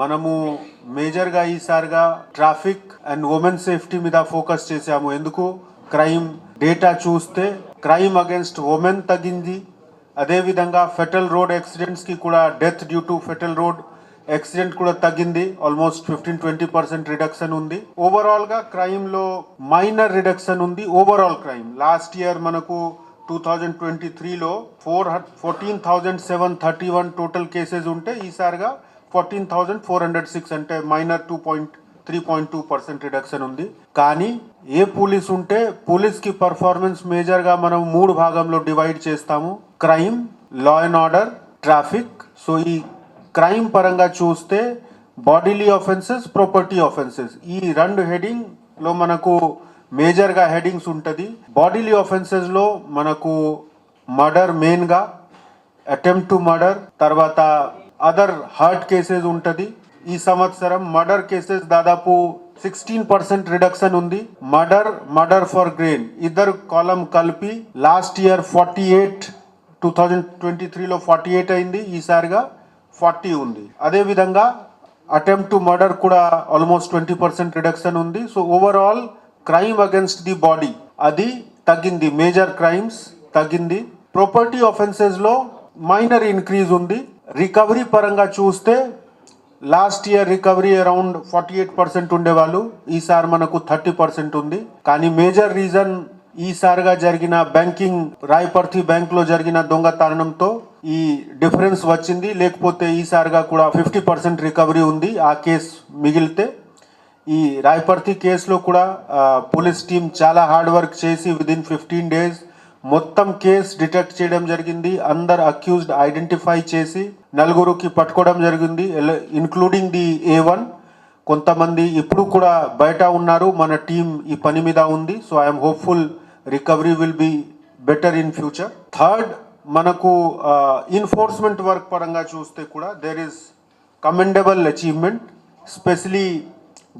మనము మేజర్గా ఈసారిగా ట్రాఫిక్ అండ్ ఉమెన్ సేఫ్టీ మీద ఫోకస్ చేశాము. ఎందుకు క్రైమ్ డేటా చూస్తే క్రైమ్ అగేన్స్ట్ ఉమెన్ తగ్గింది. అదేవిధంగా ఫెటల్ రోడ్ యాక్సిడెంట్స్కి కూడా death due to fatal road accident కూడా తగ్గింది. ఆల్మోస్ట్ 15-20% రిడక్షన్ ఉంది. ఓవరాల్గా క్రైమ్లో మైనర్ రిడక్షన్ ఉంది. ఓవరాల్ క్రైమ్ లాస్ట్ ఇయర్ మనకు 2023లో 14,731 టోటల్ కేసెస్ ఉంటే ఈసారిగా 14,406 అంటే మైనర్ 3.2% రిడక్షన్ ఉంది. కానీ ఏ పోలీస్ ఉంటే పోలీస్కి పర్ఫార్మెన్స్ మేజర్గా మనం 3 భాగంలో డివైడ్ చేస్తాము: crime, law and order, traffic. So ఈ క్రైమ్ పరంగా చూస్తే బాడీలీ ఆఫెన్సెస్, ప్రాపర్టీ ఆఫెన్సెస్ ఈ 2 హెడింగ్లో మనకు మేజర్గా హెడింగ్స్ ఉంటుంది. బాడీలీ ఆఫెన్సెస్లో మనకు మర్డర్ మెయిన్గా, అటెంప్ట్ టు మర్డర్, తర్వాత అదర్ హార్ట్ కేసెస్ ఉంటుంది. ఈ సంవత్సరం మర్డర్ కేసెస్ దాదాపు 16% రిడక్షన్ ఉంది. మర్డర్ ఫర్ గ్రెయిన్ ఇద్దరు కాలం కలిపి లాస్ట్ ఇయర్ 48, 2023లో 48 అయింది, ఈసారిగా 40 ఉంది. అదేవిధంగా అటెంప్ట్ టు మర్డర్ కూడా ఆల్మోస్ట్ 20% రిడక్షన్ ఉంది. So overall crime against the body అది తగ్గింది, మేజర్ క్రైమ్స్ తగ్గింది. ప్రాపర్టీ ఆఫెన్సెస్లో మైనర్ ఇంక్రీజ్ ఉంది. రికవరీ పరంగా చూస్తే లాస్ట్ ఇయర్ రికవరీ అరౌండ్ 48% ఉండేవాళ్ళు, ఈసారి మనకు 30% ఉంది. కానీ మేజర్ రీజన్ ఈసారిగా జరిగిన బ్యాంకింగ్ రాయపర్తి బ్యాంక్లో జరిగిన దొంగతనంతో ఈ డిఫరెన్స్ వచ్చింది. లేకపోతే ఈసారిగా కూడా 50% రికవరీ ఉంది ఆ కేసు మిగిలితే. ఈ రాయపర్తి కేసులో కూడా పోలీస్ టీం చాలా హార్డ్ వర్క్ చేసి విదిన్ 15 days మొత్తం కేసు డిటెక్ట్ చేయడం జరిగింది. అందరు అక్యూజ్డ్ ఐడెంటిఫై చేసి 4 పట్టుకోవడం జరిగింది, ఇన్క్లూడింగ్ ది A1. కొంతమంది ఇప్పుడు కూడా బయట ఉన్నారు. మన టీం ఈ పని మీద ఉంది. So I'm hopeful recovery will be better in future. Third, మనకు ఎన్ఫోర్స్మెంట్ వర్క్ పరంగా చూస్తే కూడా there is commendable achievement. Specially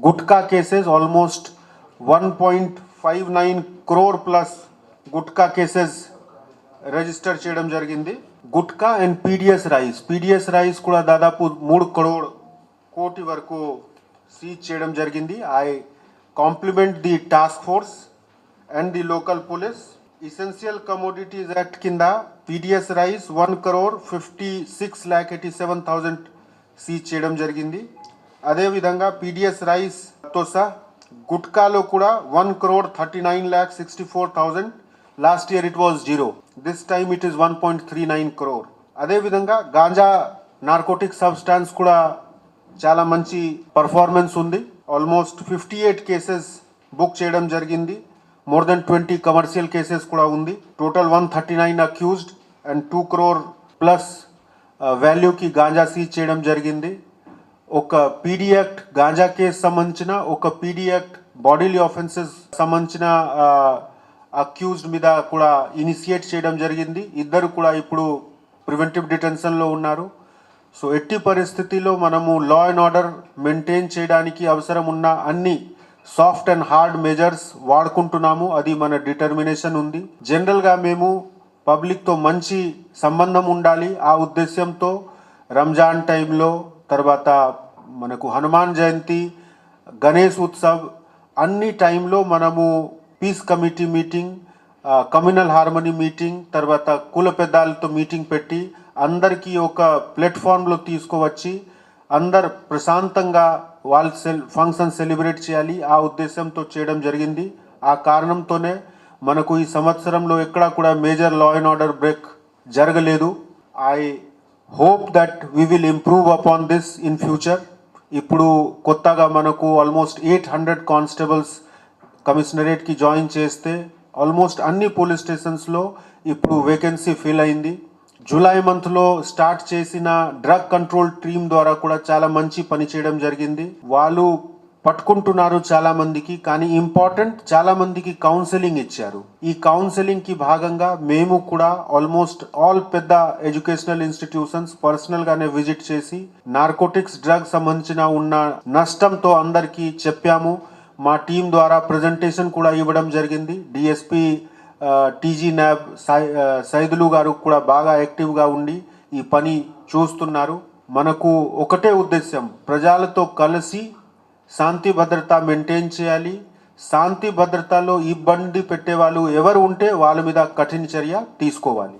gutka cases almost 1.59 crore plus gutka cases register చేయడం జరిగింది. గుట్కా అండ్ పీడిఎస్ రైస్ కూడా దాదాపు 3 కోటి వరకు సీజ్ చేయడం జరిగింది. I complement the task force and the local police. Essential commodities act కింద పీడిఎస్ రైస్ 1,56,87,000 సీజ్ చేయడం జరిగింది. అదేవిధంగా పీడిఎస్ రైస్తో సహా గుట్కాలో కూడా 1,39,64,000. Last year it was 0. This time it is 1.39 crore. అదేవిధంగా గాంజా నార్కోటిక్ సబ్స్టాన్స్ కూడా చాలా మంచి పర్ఫార్మెన్స్ ఉంది. ఆల్మోస్ట్ 58 కేసెస్ బుక్ చేయడం జరిగింది. మోర్ దెన్ 20 కమర్షియల్ కేసెస్ కూడా ఉంది. Total 139 accused and 2 crore plus వాల్యూకి గాంజా సీజ్ చేయడం జరిగింది. ఒక పీడీ యాక్ట్ గాంజా కేసు సంబంధించిన, ఒక పీడీ యాక్ట్ బాడీలీ ఆఫెన్సెస్ సంబంధించిన అక్యూజ్డ్ మీద కూడా ఇనిషియేట్ చేయడం జరిగింది. ఇద్దరు కూడా ఇప్పుడు ప్రివెంటివ్ డిటెన్షన్లో ఉన్నారు. సో ఎట్టి పరిస్థితిలో మనము లా అండ్ ఆర్డర్ మెయింటైన్ చేయడానికి అవసరం ఉన్న అన్ని సాఫ్ట్ అండ్ హార్డ్ మెజర్స్ వాడుకుంటున్నాము. అది మన డిటర్మినేషన్ ఉంది. జనరల్గా మేము పబ్లిక్తో మంచి సంబంధం ఉండాలి. ఆ ఉద్దేశంతో రంజాన్ టైంలో, తర్వాత మనకు హనుమాన్ జయంతి, గణేష్ ఉత్సవ్ అన్ని టైంలో మనము peace committee meeting, communal harmony meeting, తర్వాత కుల పెద్దలతో మీటింగ్ పెట్టి అందరికీ ఒక ప్లాట్ఫామ్లో తీసుకువచ్చి అందరు ప్రశాంతంగా వాళ్ళ ఫంక్షన్ సెలబ్రేట్ చేయాలి. ఆ ఉద్దేశంతో చేయడం జరిగింది. ఆ కారణంతోనే మనకు ఈ సంవత్సరంలో ఎక్కడా కూడా major law and order break జరగలేదు. I hope that we will improve upon this in future. ఇప్పుడు కొత్తగా మనకు ఆల్మోస్ట్ 800 కానిస్టేబుల్స్ కమిషనరేట్కి జాయిన్ చేస్తే ఆల్మోస్ట్ అన్ని పోలీస్ స్టేషన్స్లో ఇప్పుడు వేకెన్సీ ఫిల్ అయింది. జూలై మంత్లో స్టార్ట్ చేసిన డ్రగ్ కంట్రోల్ టీమ్ ద్వారా కూడా చాలా మంచి పని చేయడం జరిగింది. వాళ్ళు పట్టుకుంటున్నారు చాలా మందికి. కానీ ఇంపార్టెంట్, చాలా మందికి కౌన్సిలింగ్ ఇచ్చారు. ఈ కౌన్సిలింగ్ కి భాగంగా మేము కూడా ఆల్మోస్ట్ ఆల్ పెద్ద ఎడ్యుకేషనల్ ఇన్స్టిట్యూషన్స్ పర్సనల్ గానే విజిట్ చేసి నార్కోటిక్స్ డ్రగ్ సంబంధించిన ఉన్న నష్టంతో అందరికీ చెప్పాము. మా టీం ద్వారా ప్రెజెంటేషన్ కూడా ఇవ్వడం జరిగింది. డిఎస్పీ టీజీ నాబ్ సైదులు గారు కూడా బాగా యాక్టివ్గా ఉండి ఈ పని చూస్తున్నారు. మనకు ఒకటే ఉద్దేశం, ప్రజలతో కలిసి శాంతి భద్రత మెయింటైన్ చేయాలి. శాంతి భద్రతలో ఇబ్బంది పెట్టే వాళ్ళు ఎవరు ఉంటే వాళ్ళ మీద కఠిన చర్య తీసుకోవాలి.